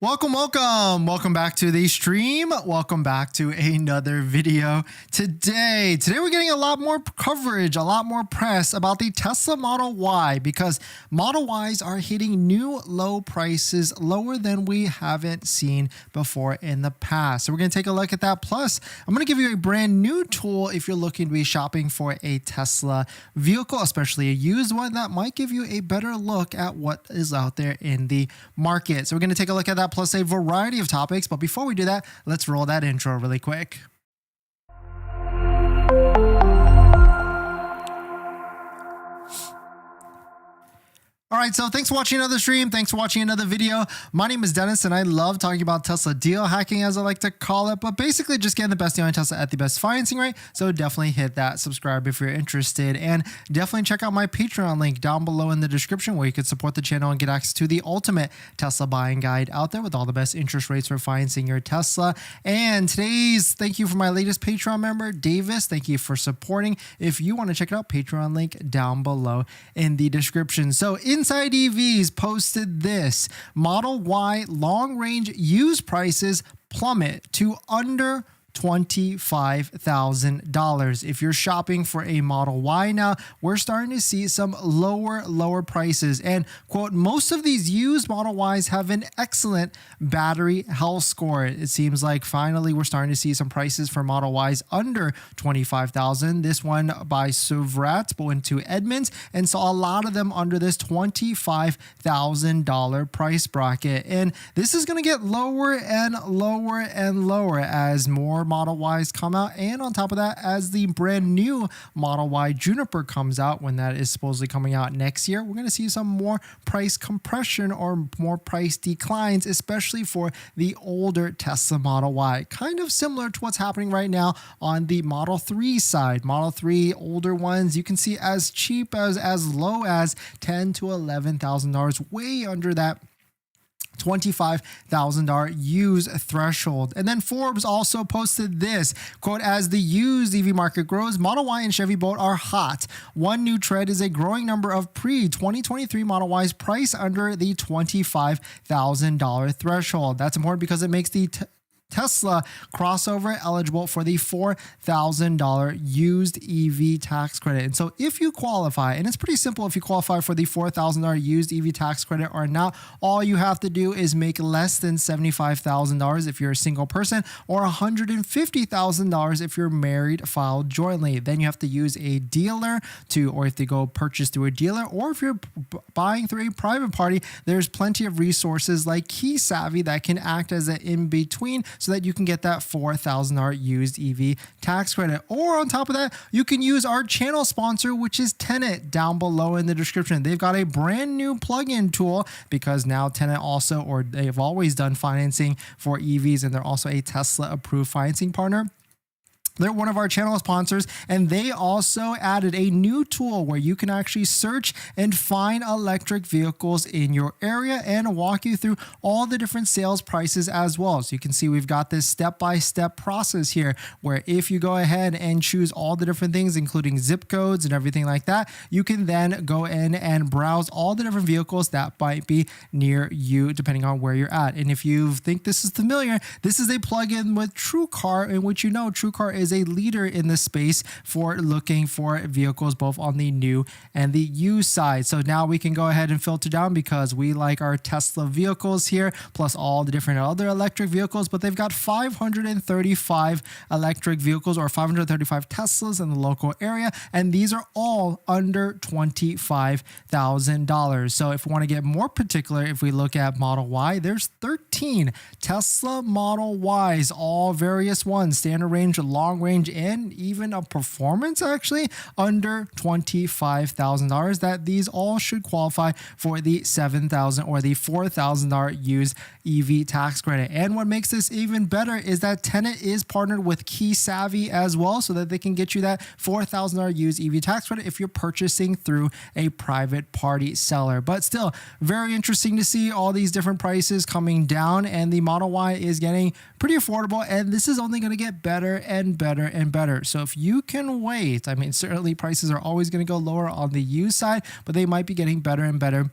Welcome back to the stream. Welcome back to another video. Today we're getting a lot more coverage, a lot more press about the Tesla Model Y, because Model Ys are hitting new low prices, lower than we haven't seen before in the past. So we're going to take a look at that. Plus, I'm going to give you a brand new tool if you're looking to be shopping for a Tesla vehicle, especially a used one, that might give you a better look at what is out there in the market. So we're going to take a look at that, plus a variety of topics. But before we do that, let's roll that intro really quick. All right, so thanks for watching another stream. Thanks for watching another video. My name is Dennis, and I love talking about Tesla deal hacking, as I like to call it, but basically just getting the best deal on Tesla at the best financing rate. So definitely hit that subscribe if you're interested, and definitely check out my Patreon link down below in the description, where you can support the channel and get access to the ultimate Tesla buying guide out there with all the best interest rates for financing your Tesla. And today's thank you for my latest Patreon member, Davis. Thank you for supporting. If you want to check it out, Patreon link down below in the description. So Inside EVs posted this: Model Y long range used prices plummet to under $25,000. If you're shopping for a Model Y now, we're starting to see some lower prices. And quote, most of these used Model Ys have an excellent battery health score. It seems like finally we're starting to see some prices for Model Ys under $25,000. This one by Suvrat went to Edmunds and saw a lot of them under this $25,000 price bracket. And this is going to get lower and lower as more Model Ys come out, and on top of that, as the brand new Model Y Juniper comes out, when that is supposedly coming out next year, we're going to see some more price compression or more price declines, especially for the older Tesla Model Y. Kind of similar to what's happening right now on the Model 3 side. Model 3 older ones you can see as cheap as low as $10,000 to $11,000, way under that $25,000 used threshold. And then Forbes also posted this quote: as the used EV market grows, Model Y and Chevy both are hot. One new trend is a growing number of pre-2023 Model Ys priced under the $25,000 threshold. That's important because it makes the Tesla crossover eligible for the $4,000 used EV tax credit. And so if you qualify, and it's pretty simple if you qualify for the $4,000 used EV tax credit or not, all you have to do is make less than $75,000 if you're a single person, or $150,000 if you're married, filed jointly. Then you have to use a dealer or if they go purchase through a dealer, or if you're buying through a private party, there's plenty of resources like Key Savvy that can act as an in-between, so that you can get that $4,000 used EV tax credit. Or on top of that, you can use our channel sponsor, which is Tenet, down below in the description. They've got a brand new plug-in tool, because now Tenet also, or they've always done financing for EVs, and they're also a Tesla approved financing partner. They're one of our channel sponsors, and they also added a new tool where you can actually search and find electric vehicles in your area and walk you through all the different sales prices as well. So you can see we've got this step-by-step process here, where if you go ahead and choose all the different things, including zip codes and everything like that, you can then go in and browse all the different vehicles that might be near you, depending on where you're at. And if you think this is familiar, this is a plugin with TrueCar, in which TrueCar is a leader in the space for looking for vehicles both on the new and the used side. So now we can go ahead and filter down, because we like our Tesla vehicles here, plus all the different other electric vehicles. But they've got 535 electric vehicles, or 535 Teslas in the local area, and these are all under $25,000. So if we want to get more particular, if we look at Model Y, there's 13 Tesla Model Ys, all various ones, standard range, long range, and even a performance, actually under $25,000, that these all should qualify for the $7,000 or the $4,000 used EV tax credit. And what makes this even better is that Tenet is partnered with Key Savvy as well, so that they can get you that $4,000 used EV tax credit if you're purchasing through a private party seller. But still, very interesting to see all these different prices coming down, and the Model Y is getting pretty affordable, and this is only going to get better and better and better. So if you can wait, I mean, certainly prices are always going to go lower on the used side, but they might be getting better and better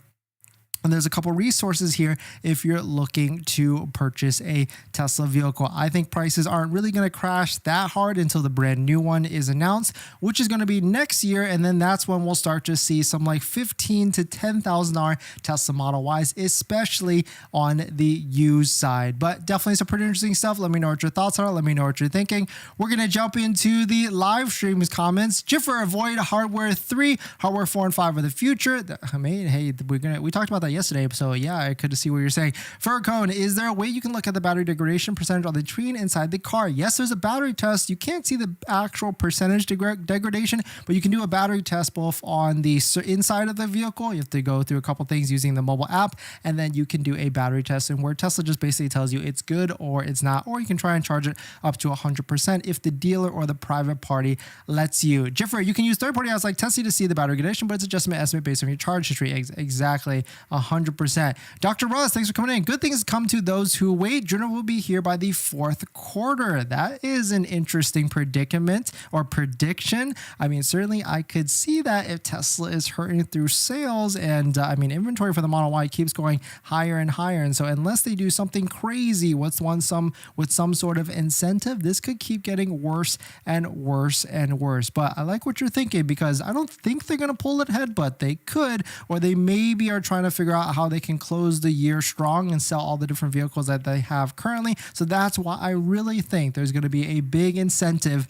And there's a couple resources here if you're looking to purchase a Tesla vehicle. I think prices aren't really going to crash that hard until the brand new one is announced, which is going to be next year. And then that's when we'll start to see some like $15,000 to $10,000 Tesla Model Ys, especially on the used side. But definitely some pretty interesting stuff. Let me know what your thoughts are. Let me know what you're thinking. We're going to jump into the live streams comments. Jiffer, avoid hardware 3, hardware 4 and 5 are the future. I mean, hey, we talked about that yesterday, so yeah, I could see what you're saying. Furcone, is there a way you can look at the battery degradation percentage on the screen inside the car? Yes, there's a battery test. You can't see the actual percentage degradation, but you can do a battery test both on the inside of the vehicle. You have to go through a couple things using the mobile app, and then you can do a battery test, and where Tesla just basically tells you it's good or it's not, or you can try and charge it up to 100% if the dealer or the private party lets you. Jeffrey, you can use third-party apps like Tesla to see the battery degradation, but it's adjustment estimate based on your charge history. Exactly, 100%. Dr. Ross, thanks for coming in. Good things come to those who wait. Journal will be here by the 4th quarter. That is an interesting predicament or prediction. I mean, certainly I could see that if Tesla is hurting through sales, and I mean, inventory for the Model Y keeps going higher and higher. And so unless they do something crazy with some sort of incentive, this could keep getting worse and worse and worse. But I like what you're thinking, because I don't think they're going to pull it ahead, but they could, or they maybe are trying to figure out how they can close the year strong and sell all the different vehicles that they have currently. So that's why I really think there's going to be a big incentive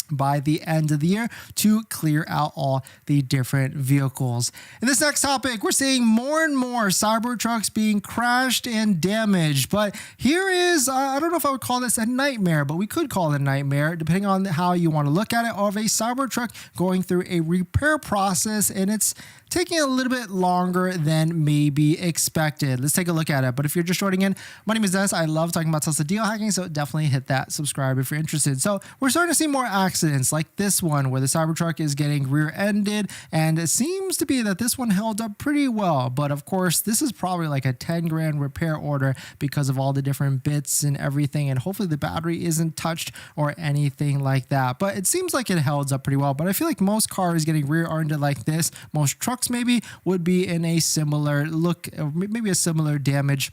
by the end of the year to clear out all the different vehicles. In this next topic, we're seeing more and more Cybertrucks being crashed and damaged. But here is, I don't know if I would call this a nightmare, but we could call it a nightmare, depending on how you want to look at it, of a Cybertruck going through a repair process, and it's taking a little bit longer than maybe expected. Let's take a look at it. But if you're just joining in, my name is Dennis. I love talking about Tesla deal hacking, so definitely hit that subscribe if you're interested. So we're starting to see more accidents like this one, where the Cybertruck is getting rear-ended, and it seems to be that this one held up pretty well. But of course, this is probably like a 10 grand repair order because of all the different bits and everything, and hopefully the battery isn't touched or anything like that. But it seems like it held up pretty well. But I feel like most cars getting rear-ended like this, most trucks maybe, would be in a similar look, maybe a similar damage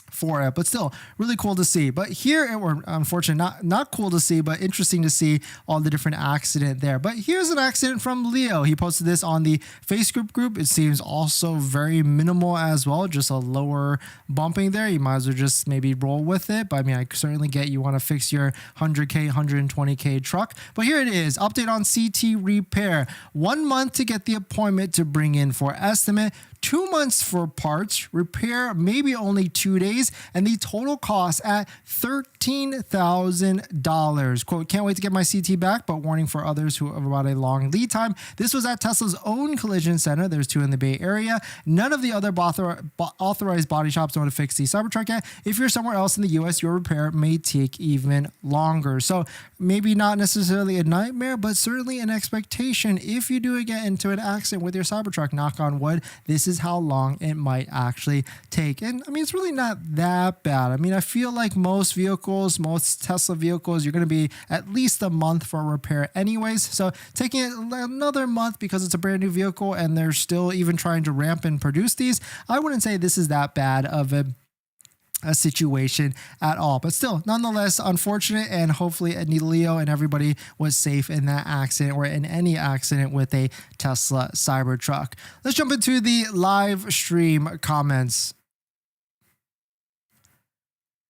for it, but still really cool to see. But here, or unfortunately not cool to see, but interesting to see all the different accident there. But here's an accident from Leo. He posted this on the Facebook group. It seems also very minimal as well, just a lower bumping there. You might as well just maybe roll with it. But I mean, I certainly get you want to fix your 100K, 120K truck. But here it is, update on CT repair. 1 month to get the appointment to bring in for estimate, 2 months for parts, repair maybe only 2 days, and the total cost at $13,000. Quote, can't wait to get my CT back, but warning for others who have about a long lead time. This was at Tesla's own collision center. There's 2 in the Bay Area. None of the other authorized body shops know how to fix the Cybertruck yet. If you're somewhere else in the US, your repair may take even longer. So maybe not necessarily a nightmare, but certainly an expectation. If you do get into an accident with your Cybertruck, knock on wood, this is how long it might actually take. And I mean, it's really not that bad. I mean, I feel like most vehicles, most Tesla vehicles, you're going to be at least a month for repair anyways. So taking it another month because it's a brand new vehicle and they're still even trying to ramp and produce these, I wouldn't say this is that bad of a situation at all. But still, nonetheless, unfortunate, and hopefully Leo and everybody was safe in that accident or in any accident with a Tesla Cybertruck. Let's jump into the live stream comments.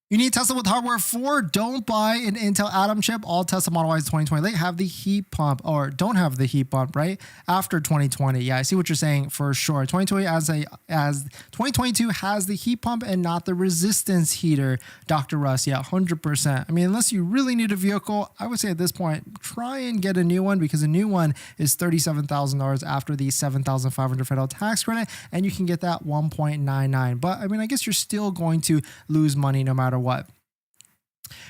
You need Tesla with hardware 4. Don't buy an Intel Atom chip. All Tesla Model Ys 2020 late have the heat pump, or don't have the heat pump, right? After 2020. Yeah, I see what you're saying for sure. 2022 has the heat pump and not the resistance heater. Dr. Russ, yeah, 100%. I mean, unless you really need a vehicle, I would say at this point, try and get a new one, because a new one is $37,000 after the $7,500 federal tax credit, and you can get that 1.99. But I mean, I guess you're still going to lose money no matter what.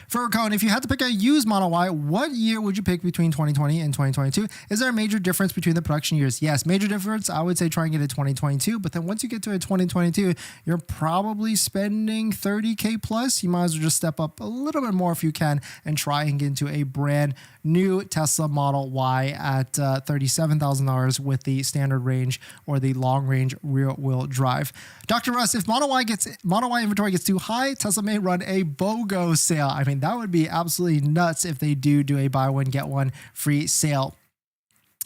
For Cone, if you had to pick a used Model Y, what year would you pick between 2020 and 2022? Is there a major difference between the production years? Yes, major difference. I would say try and get a 2022, but then once you get to a 2022, you're probably spending $30K plus. You might as well just step up a little bit more if you can and try and get into a brand new Tesla Model Y at $37,000 with the standard range or the long range rear wheel drive. Dr. Russ, if Model Y inventory gets too high, Tesla may run a BOGO sale. I mean, that would be absolutely nuts if they do a buy one, get one free sale.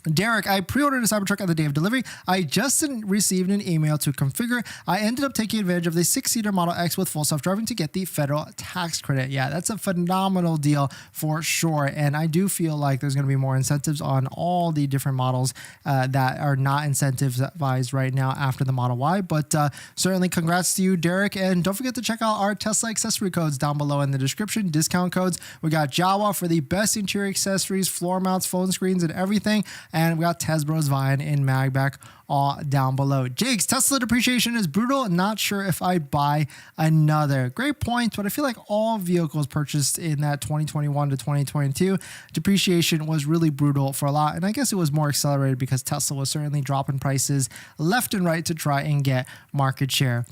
Derek, I pre-ordered a Cybertruck on the day of delivery. I just received an email to configure. I ended up taking advantage of the 6-seater Model X with full self-driving to get the federal tax credit. Yeah, that's a phenomenal deal for sure. And I do feel like there's going to be more incentives on all the different models that are not incentivized right now after the Model Y. But certainly congrats to you, Derek. And don't forget to check out our Tesla accessory codes down below in the description. Discount codes. We got Jawa for the best interior accessories, floor mounts, phone screens, and everything. And we got Tesbros Vian in MAGBAK all down below. Jakes, Tesla depreciation is brutal. Not sure if I'd buy another. Great point, but I feel like all vehicles purchased in that 2021 to 2022, depreciation was really brutal for a lot. And I guess it was more accelerated because Tesla was certainly dropping prices left and right to try and get market share.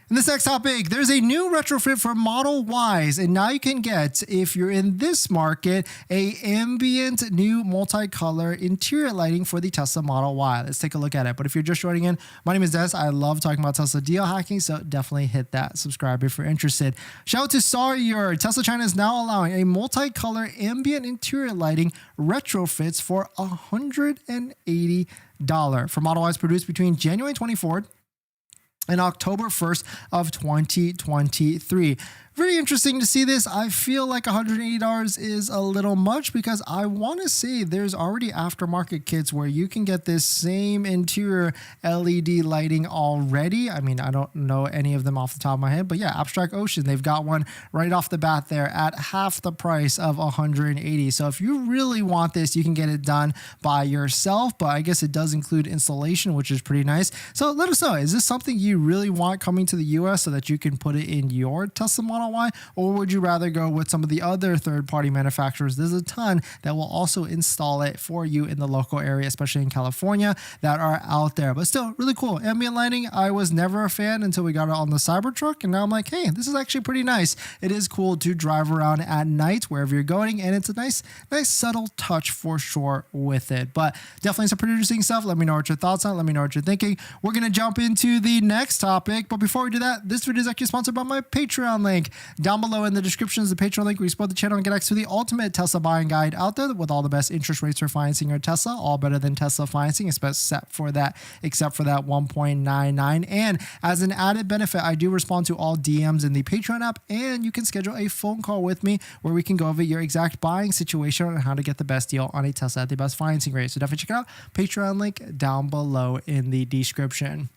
In this next topic, there's a new retrofit for Model Ys, and now you can get, if you're in this market, a ambient new multicolor interior lighting for the Tesla Model Y. Let's take a look at it. But if you're just joining in, my name is Des. I love talking about Tesla deal hacking, so definitely hit that subscribe if you're interested. Shout out to Sawyer. Tesla China is now allowing a multicolor ambient interior lighting retrofits for $180 for Model Ys produced between January 24th and October 1st of 2023. Very interesting to see this. I feel like $180 is a little much because I want to say there's already aftermarket kits where you can get this same interior LED lighting already. I mean, I don't know any of them off the top of my head, but yeah, Abstract Ocean, they've got one right off the bat there at half the price of $180. So if you really want this, you can get it done by yourself, but I guess it does include installation, which is pretty nice. So let us know, is this something you really want coming to the US so that you can put it in your Tesla Model Y, or would you rather go with some of the other third-party manufacturers? There's a ton that will also install it for you in the local area, especially in California, that are out there. But still, really cool. Ambient lighting, I was never a fan until we got it on the Cybertruck, and now I'm like, hey, this is actually pretty nice. It is cool to drive around at night wherever you're going, and it's a nice subtle touch for sure with it. But definitely some pretty interesting stuff. Let me know what your thoughts on it. Let me know what you're thinking. We're going to jump into the next topic, but before we do that, this video is actually sponsored by my Patreon link. Down below in the description is the Patreon link where you support the channel and get access to the ultimate Tesla buying guide out there with all the best interest rates for financing your Tesla, all better than Tesla financing, except for that 1.99. And as an added benefit, I do respond to all DMs in the Patreon app, and you can schedule a phone call with me where we can go over your exact buying situation and how to get the best deal on a Tesla at the best financing rate. So definitely check it out. Patreon link down below in the description.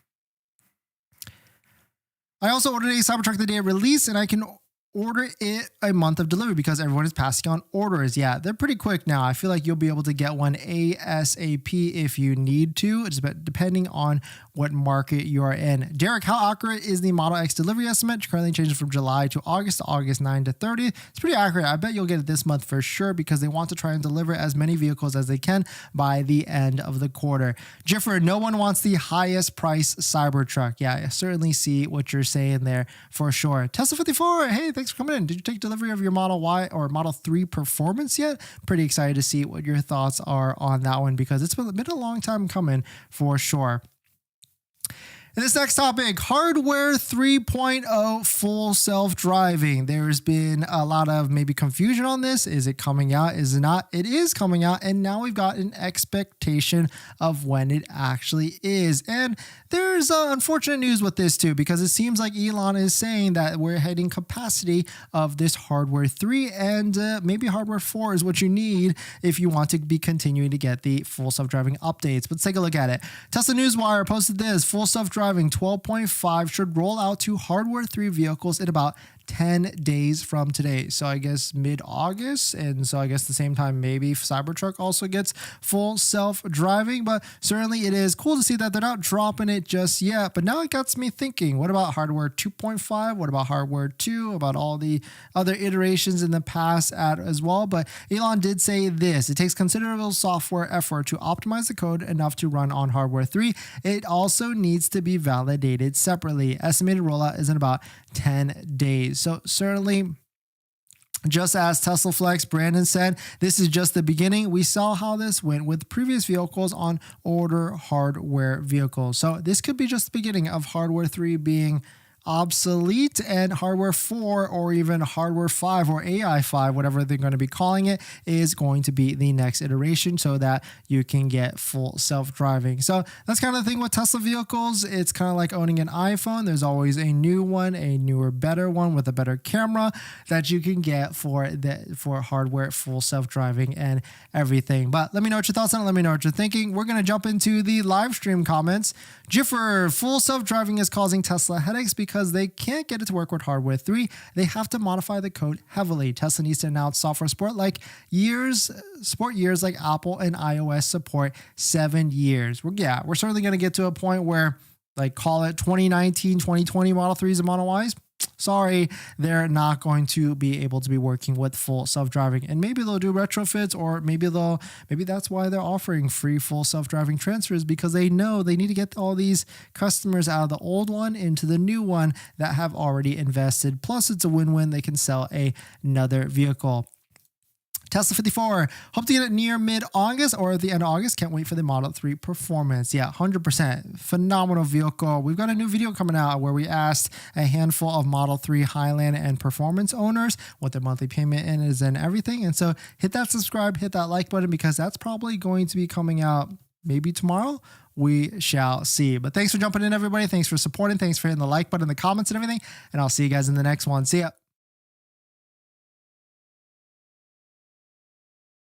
I also ordered a Cybertruck the day of release, and I can order it a month of delivery because everyone is passing on orders. Yeah, they're pretty quick now. I feel like you'll be able to get one ASAP if you need to, just depending on what market you are in. Derek, how accurate is the Model X delivery estimate? Currently changing from July to August 9 to 30. It's pretty accurate. I bet you'll get it this month for sure because they want to try and deliver as many vehicles as they can by the end of the quarter. Jiffer, no one wants the highest price Cybertruck. Yeah, I certainly see what you're saying there for sure. Tesla 54, hey, thanks for coming in. Did you take delivery of your Model Y or Model 3 Performance yet? Pretty excited to see what your thoughts are on that one because it's been a long time coming for sure. In this next topic, hardware 3.0 full self-driving. There's been a lot of maybe confusion on this. Is it coming out? Is it not? It is coming out, and now we've got an expectation of when it actually is. And there's unfortunate news with this too, because it seems like Elon is saying that we're hitting capacity of this hardware 3, and maybe hardware 4 is what you need if you want to be continuing to get the full self-driving updates. But let's take a look at it. Tesla Newswire posted this: full self-driving 12.5 should roll out to hardware 3 vehicles in about 10 days from today. So I guess mid-August. And so I guess the same time, maybe Cybertruck also gets full self-driving. But certainly it is cool to see that they're not dropping it just yet. But now it gets me thinking, what about hardware 2.5? What about hardware 2? About all the other iterations in the past as well? But Elon did say this: it takes considerable software effort to optimize the code enough to run on hardware 3. It also needs to be validated separately. Estimated rollout is in about 10 days. So certainly, just as Tesla Flex Brandon said, this is just the beginning. We saw how this went with previous vehicles on older hardware vehicles. So this could be just the beginning of hardware 3 being obsolete, and hardware 4 or even hardware 5 or AI 5, whatever they're going to be calling it, is going to be the next iteration so that you can get full self-driving. So that's kind of the thing with Tesla vehicles. It's kind of like owning an iPhone. There's always a new one, a newer, better one with a better camera that you can get for hardware full self-driving and everything. But let me know what your thoughts on it. Let me know what you're thinking. We're going to jump into the live stream comments. Jiffer, full self-driving is causing Tesla headaches because they can't get it to work with hardware 3. They have to modify the code heavily. Tesla needs to announce software support years like Apple and iOS support 7 years. We're certainly going to get to a point where, like, call it 2019, 2020 Model 3s and Model Ys. Sorry, they're not going to be able to be working with full self-driving, and maybe they'll do retrofits, or maybe that's why they're offering free full self-driving transfers, because they know they need to get all these customers out of the old one into the new one that have already invested. Plus, it's a win-win. They can sell another vehicle. Tesla 54, hope to get it near mid-August or at the end of August. Can't wait for the Model 3 performance. Yeah, 100%. Phenomenal vehicle. We've got a new video coming out where we asked a handful of Model 3 Highland and Performance owners what their monthly payment is and everything. And so hit that subscribe, hit that like button, because that's probably going to be coming out maybe tomorrow. We shall see. But thanks for jumping in, everybody. Thanks for supporting. Thanks for hitting the like button, the comments, and everything. And I'll see you guys in the next one. See ya.